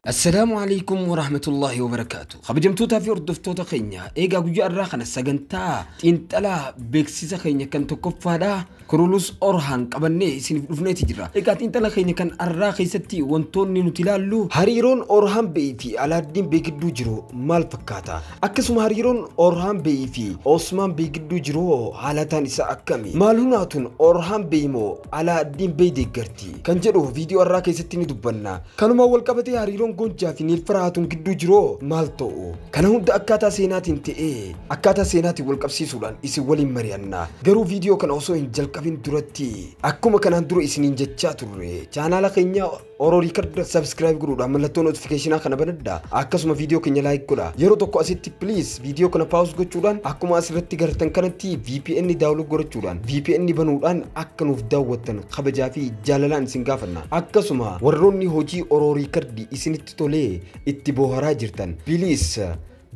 السلام عليكم ورحمة الله وبركاته. خبجمتوتا في أردفتوتا خينيا إيجا جوجا الراخنا سجنتا تنتلا بيكسيسا خينيا كان تكفادا كرولوس أورهان قبني سنفني تجرا إيجا تنتلا خينيا كان الراخي ستي وانتوني نتلالو هاريرون أورهان بيفي على الدين بيجدو جرو مال فكاتا أكسم هاريرون أورهان بيفي عثمان بيجدو جرو حالتان إسا أكامي مالوناتون أورهان بيمو على الدين بيدقرتي كان جرو فيديو الراخي ستي ندبنا كانوا ما والقبتي هاريرون gonjaa fi niilfaraatuun gidduu jiroo maal ta'u kana hunda akkaataa seenaatiin ta'ee akkaataa seenaatiin wal qabsiisuudhaan isin waliin mari'annaa garuu viidiyoo kana osoo hin jalqabin duratti akkuma kanaan dura isiniin jechaa turre chaanaala keenya Ororii Kard subscribe godhuudhaan mallattoo notificationaa kana banadhaa akkasuma viidiyoo keenya like godhaa yeroo tokko asitti please viidiyoo kana pause gochuudhaan akkuma asirratti gartan kanatti VPN download gochuudhaan VPN banuudhaan akka nuuf daawwattan kabajaa fi jaalalaan isin gaafanna akkasuma warroonni hojii Ororii Kard isinitti tolee itti boharaa jirtan please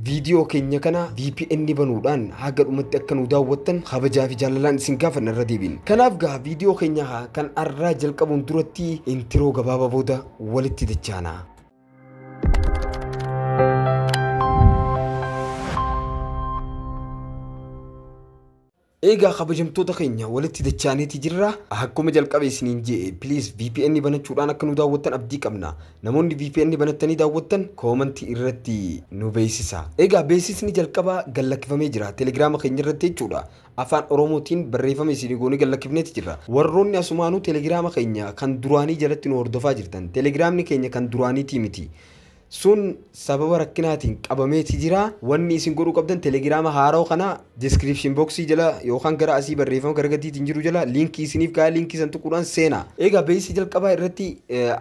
video keenya kana VPN banuudhaan haga dhumatti akka nu daawwattan kabajaa fi jaalalaan isin gaafanna irra deebin kanaaf gaa video keenya kan arraa jalqabuun duratti intro gabaabaa booda walitti dachaana إيجا خبجمتوتا خينيا ولتي دچاني تجرا أحكم جلقب إسنين جي بليز VPN بنات شورانا كنو داوتن أبدي كمنا نمون VPN بناتني داوتن كومنتي إرتي نو بيسيسا إيجا بيسيس ني جلقبا قلق فميجرا تليجرام خينيا رتي شورا أفان أوروموتين بريفا ميسينيغوني قلق فميت جرا ورون ياسمانو تليجرام خينيا كان دراني جلتي نوردفا جرتن تليجرام ني خينيا كان دراني تيمتي sun sababa rakkinaatiin qabameeti jira wanni isin godhuu qabdan telegrama haaroo kana description box jala yookaan gara asii barreeffama gara gadiitiin jiru jala linkii isiniif kaa linkii san tuquudhaan seena eega beeysi jalqabaa irratti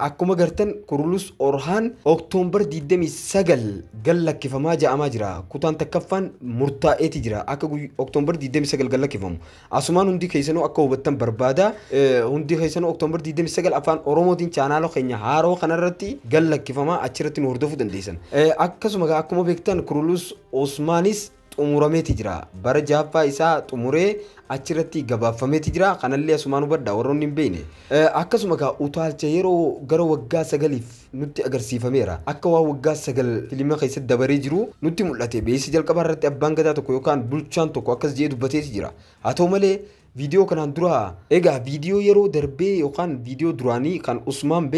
akkuma gartan kurulus orhaan Oktoobar 29 gallakkifamaa ja'amaa jira kutaan takkaffaan murtaa'eeti jira akka Oktoobar 29 gallakkifamu asumaan hundi keessanuu akka hubattan barbaada hundi keessanuu Oktoobar 29 afaan Oromootiin chaanaala keenya haaroo kanarratti gallakkifamaa achirratti nu دفو دنديسن أكسو مغا أكو مبيكتان كرولوس عثمانيس تمورامي تجرا برجافا إسا تموري أشرتي غبا فمي تجرا خانالي أسمانو بدا ورون نمبيني أكسو مغا أوتال چيرو غرو وغا سغليف نوتي أغر سيفاميرا أكوا وغا سغل فيلم خيسة دباري جرو نوتي مولاتي بيسي جل كبار رتي أبان غدا تكو يوكان بلچان تكو أكس جيدو باتي تجرا هاتو مالي فيديو كانان درا إيغا فيديو يرو دربي يوكان فيديو دراني كان عثمان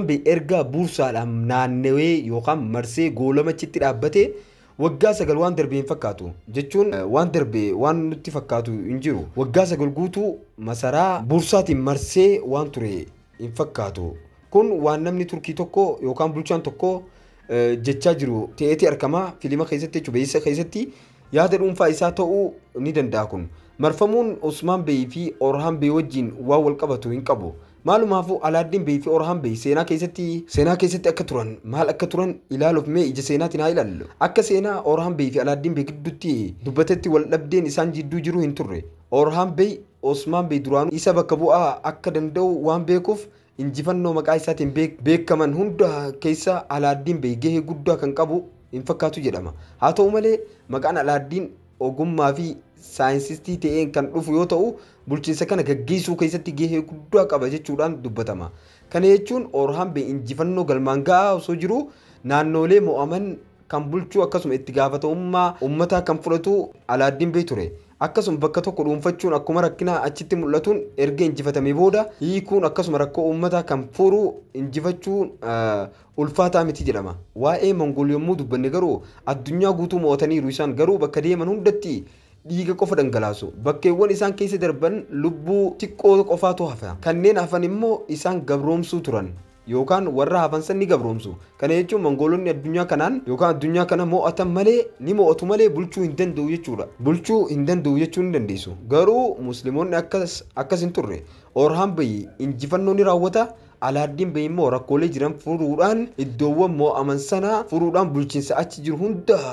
بي إرجع بورصة نانوي يوقام مرسي غولما تشتري أبته وجاسة قال وان دربي فكاتو جتشون وان دربي وان نتي فكاتو إنجرو وجاسة قال قوتو مسارا بورصة مرسي وان تري إنفكاتو كون وان نمني تركي توكو يوقام بلوشان توكو جتشاجرو تيتي أركما فيلم خيستي شبيسة خيستي يادر فايساتو ندن داكون مرفمون عثمان بي في أورهان بي وجين واول قبطو إنقبو maalumaafuu alaaddiin beey fi orhaan beey seenaa keessatti akka turan maal akka turan ilaaluuf mee ija seenaatiin haa ilaallu akka seenaa orhaan beey fi alaaddiin beey gidduutti dubbatetti wal dhabdeen isaan jidduu jiru hin turre orhaan beey Osmaan beey duraanuu isa bakka bu'aa akka danda'u waan beekuuf injifannoo maqaa isaatiin beekaman hunda keessa alaaddiin beey gahee guddaa kan qabu hin fakkaatu jedhama haa ta'u malee maqaan alaaddiin ogummaa fi saayinsistii ta'een kan dhufu yoo ta'u bulchiinsa kana gaggeessuu keessatti gahee guddaa qaba jechuudhaan dubbatama kana jechuun orhaan beey injifannoo galmaan ga'aa osoo jiru naannoolee mo'aman kan bulchuu akkasuma itti gaafatamummaa uummataa kan fudhatu alaaddiin beey ture akkasuma bakka tokko dhuunfachuun akkuma rakkina achitti mul'atuun erga injifatamee booda hiikuun akkasuma rakkoo uummataa kan furu injifachuun ulfaataa miti jedhama waa'ee Mongool yommuu dubbanne garuu addunyaa guutuu mo'ataniiru isaan garuu bakka deeman hundatti dhiiga qofa dhangalaasu bakkeewwan isaan keessa darban lubbuu xiqqoo qofaatu hafa kanneen hafan immoo isaan gabroomsuu turan yookaan warra hafan san ni gabroomsu kana jechuun Mongoolonni addunyaa kanaan yookaan addunyaa kana mo'atan malee ni mo'atu malee bulchuu hin danda'u jechuudha bulchuu hin danda'u jechuu hin dandeessu garuu musliimoonni akkas hin turre orhaan beey injifannoo ni raawwata alaaddiin beey immoo rakkoolee jiran furuudhaan iddoowwan mo'aman sana furuudhaan bulchiinsa achi jiru hunda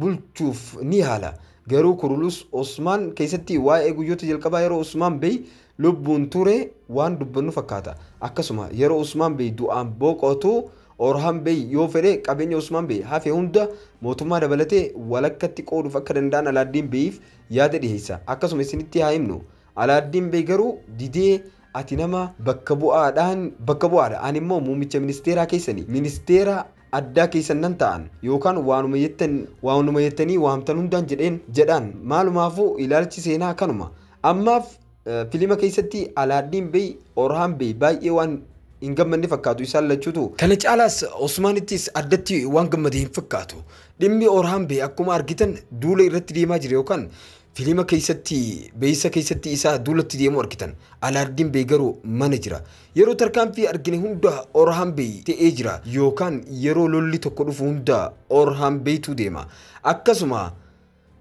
bulchuuf ni haala garuu kurulus Osmaan keessatti waa'ee guyyoota jalqabaa yeroo Osmaan beey lubbuun ture waan dubbannu fakkaata akkasuma yeroo Osmaan beey du'aan boqotu orhaan beey yoo fedhe qabeenya Osmaan beey hafe hunda mootummaa dabalatee walakkatti qooduuf akka danda'an alaaddiin beeyiif yaada dhiheessa akkasuma isinitti haa himnu alaaddiin beey garuu didee ati nama bakka bu'aadha ani immoo muummicha ministeeraa keessanii ministeera addaa keessan nan ta'an yookaan waanuma yettanii waamtan hundaan jedhaan maalumaafuu ilaalchi seenaa kanuma ammaaf filima keessatti Alaaddiin Bey Orhaan Bey baay'ee waan hin gammanne fakkaatu isaan lachuutu kana caalaas Osmaanittis addatti waan gammadee hin fakkaatu dhimmi Orhaan Bey akkuma argitan duula irratti deemaa jira yookaan filima keessatti beeysa keessatti isaa duulatti deemu argitan Alaaddiin Bey garuu mana jira yeroo tarkaanfii argine hunda Orhaan Bey ta'ee jira yookaan yeroo lolli tokko dhufu hunda Orhaan Beytu deema akkasuma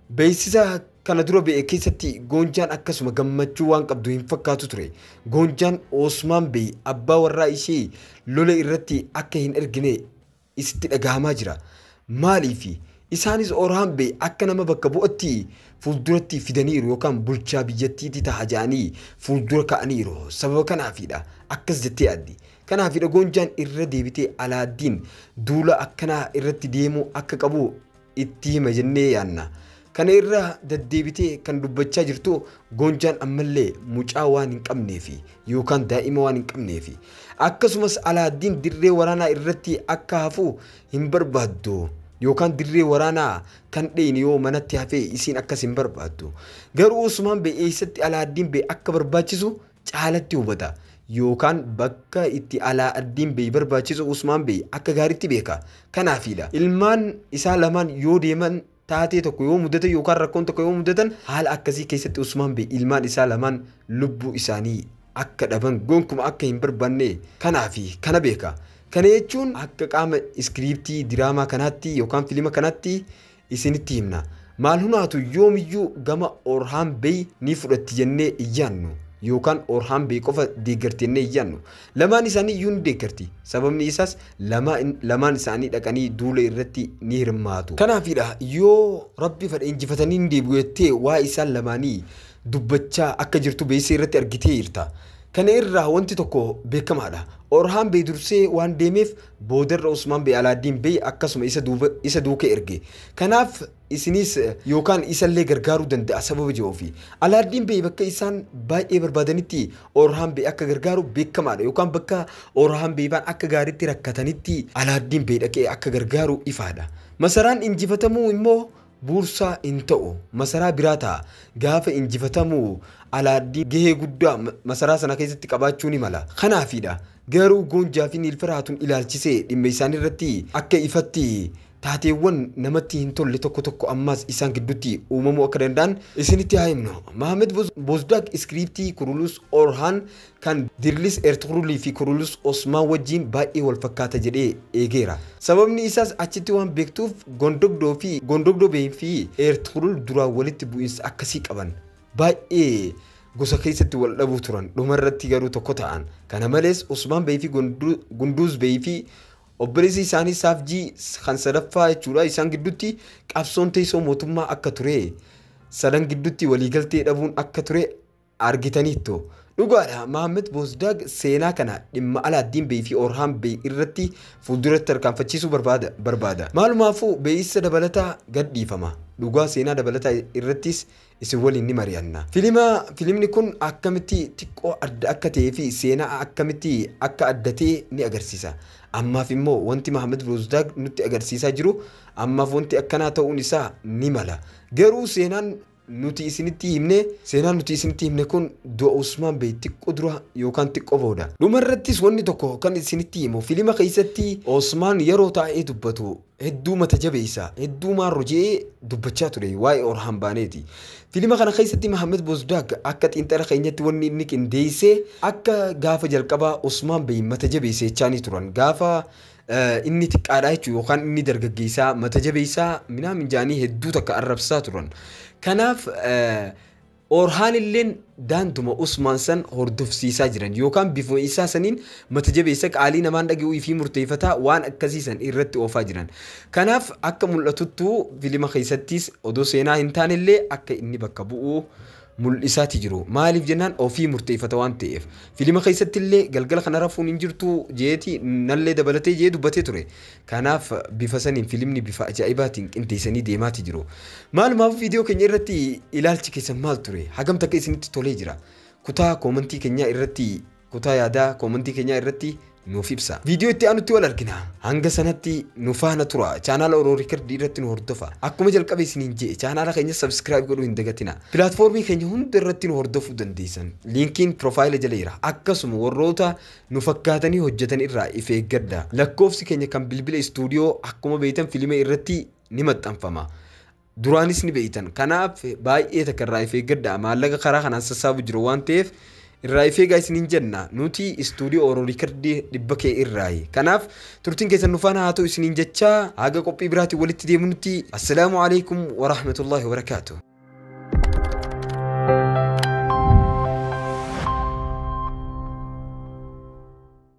beeksisa kana dura ba'e keessatti Goonjaan akkasuma gammachuu waan qabdu hin fakkaatu ture Goonjaan Osmaan Bey abbaa warraa ishee lola irratti akka hin ergine isitti dhagahamaa jira maaliifi isaanis Orhaan Bey akka nama bakka bu'atti fuulduratti fidaniiru yookaan bulchaa biyyattiitti ta'a jedhanii fuuldura ka'aniiru sababa kanaafidha akkas jettee addi kanaafidha Goonjaan irra deebitee Alaaddiin duula akkanaa irratti deemuu akka qabu itti hima jennee yaanna kana irra deddeebitee kan dubbachaa jirtu Goonjaan ammallee mucaa waan hin qabneefi yookaan daa'ima waan hin qabneefi akkasumas Alaaddiin dirree waraanaa irratti akka hafu hin barbaaddu yookaan dirree waraanaa kan dheeyne yoo manatti hafee isiin akkas hin barbaaddu garuu Osmaan Bey eessatti Alaaddiin Bey akka barbaachisu caalatti hubata yookaan bakka itti Alaaddiin Bey barbaachisu Osmaan Bey akka gaariitti beeka kanaafidha ilmaan isaa lamaan yoo deeman taatee tokko yoo mudatan yookaan rakkoon tokko yoo mudatan haala akkasii keessatti Osmaan Bey ilmaan isaa lamaan lubbuu isaanii akka dhaban gonkumaa akka hin barbaanne kanaafi kana beeka kana jechuun akka qaama iskiriiptii diraamaa kanaatti yookaan filima kanaatti isinitti himna maal hunaatu yoomiyyuu gama Orhaan Bey ni fudhatti jennee iyyaannu yookaan Orhaan Bey qofa deeggarti jennee iyyaannu lamaan isaanii iyyuu ni deeggarti sababni isaas lamaan isaanii dhaqanii duula irratti ni hirmaatu kanaafidha yoo rabbi fedhe injifatanii ni deebi'u jettee waa isaan lamaanii dubbachaa akka jirtu beeksisa irratti argitee jirta kana irraa wanti tokko beekamaadha Orhaan Bey dursee waan deemeef boodarra Osmaan Bey Alaaddiin Bey akkasuma isa duuka erge kanaaf isinis yookaan isallee gargaaruu danda'a sababa jiruufi Alaaddiin Bey bakka isaan baay'ee barbaadanitti Orhaan Bey akka gargaaru beekamaadha yookaan bakka Orhaan Bey baan akka gaariitti rakkatanitti Alaaddiin Bey dhaqee akka gargaaru ifaadha masaraan injifatamuu immoo buursaa hin ta'u masaraa biraa ta'a gaafa injifatamuu Alaaddiin gahee guddaa masaraa sana keessatti qabaachuu ni mala kanaafidha garuu Goonjaa fi Niilfiraatuun ilaalchisee dhimma isaanii irratti akka ifatti taateewwan namatti hin tolle tokko ammas isaan gidduutti uumamuu akka danda'an isinitti haa himnu Mahamed Bozdaaq iskiriiptii Kurulus Orhaan kan Dirlis Ertugrulii fi Kurulus Osmaan wajjin baay'ee wal fakkaata jedhee eegeera sababni isaas achitti waan beektuuf Gondogdoo Bey fi Ertugrul duraan walitti bu'iinsa akkasii qaban baay'ee gosa keessatti wal dhabuu turan dhumarratti garuu tokko ta'an kana malees Osmaan Bey fi Gunduuz Bey fi obboleessi isaanii Saafjii kan sadaffaa jechuudha isaan gidduutti qabsoon teessoo mootummaa akka ture sadan gidduutti waliigaltee dhabuun akka ture argitaniitto dhugaadha Mahamed Bozdaaq seenaa kana dhimma Alaaddiin Bey fi Orhaan Bey irratti fuulduratti tarkaanfachiisuu barbaada maalumaafuu beeysa dabalataa gadhiifama dhugaa seenaa dabalataa irrattis isin waliin ni mari'anna filimni kun akkamitti xiqqoo adda akka ta'ee fi seenaa akkamitti akka addatee ni agarsiisa ammaaf immoo wanti Mahamed Bozdaaq nutti agarsiisaa jiru ammaaf wanti akkanaa ta'uun isaa ni mala garuu seenaan nuti isinitti himne kun du'a Osmaan Bey xiqqoo dura yookaan xiqqoo booda dhumarrattis wanni tokko kan isinitti himu filima keessatti Osmaan yeroo taa'ee dubbatu hedduu mata jabeessa hedduu maarro jedhee dubbachaa ture waa'ee Orhaan baaneeti filima kana keessatti Mahamed Bozdaaq akka xiinxala keenyatti wanni inni qindeessee akka gaafa jalqabaa Osmaan Bey mata jabeessa jechaanii turan gaafa inni xiqqaadha jechuudha yookaan inni dargaggeessaa mata jabeessaa minaa minjaanii hedduu takka arrabsaa turan kanaaf Orhaan illeen daantuma Osmaan san hordofsiisaa jiran yookaan bifuma isaa saniin mata jabeessa qaalii namaan dhaga'uu fi murteeffataa waan akkasiisan irratti oofaa jiran kanaaf akka mul'atuttu filima keessattis odoo seenaa hin taanellee akka inni bakka bu'u mul'isaati jiru maaliif jennaan ofii murteeffata waan ta'eef filima keessatti illee galgala kana rafuun hin jirtu jeeti nallee dabalatee jee dubbatee ture kanaaf bifa saniin filimni bifa ajaa'ibaatiin qindeessanii deemaati jiru maalumaaf viidiyoo keenya irratti ilaalchi keessan maal ture hagam takka isinitti tolee jira kutaa koomentii keenyaa irratti kutaa yaadaa koomentii keenyaa irratti nuuf ibsa. Viidiyoo itti aanutti wal argina. Hanga sanatti nu faana tura. Chaanaala Oromoo Riikardii irratti nu hordofa. Akkuma jalqabe isiniin jedhe chaanaala keenya subscribe godhuu hin dagatina. Pilaatfoormii keenya hunda irratti nu hordofuu dandeessan. Liinkiin profaayila jala jira. Akkasuma warroota nu fakkaatanii hojjetan irraa if eeggadha. Lakkoofsi keenya kan bilbila istuudiyoo akkuma beektan fiilmii irratti ni maxxanfama. Duraanis ni beektan. Kanaaf baay'ee takka irraa if eeggadha. Maallaqa karaa kanaan sassaabu jiru waan ta'eef irraayifee gaayisiniin jenna nuti istuudiyoo Oromoo Riikardii dhibba kee irraayi. Kanaaf turtiin keessan nu faana haa ta'u isiniin jecha haga qophii biraatiin walitti deemnutti assalaamu alaykum wa rahmatullahi wa barakaatuh.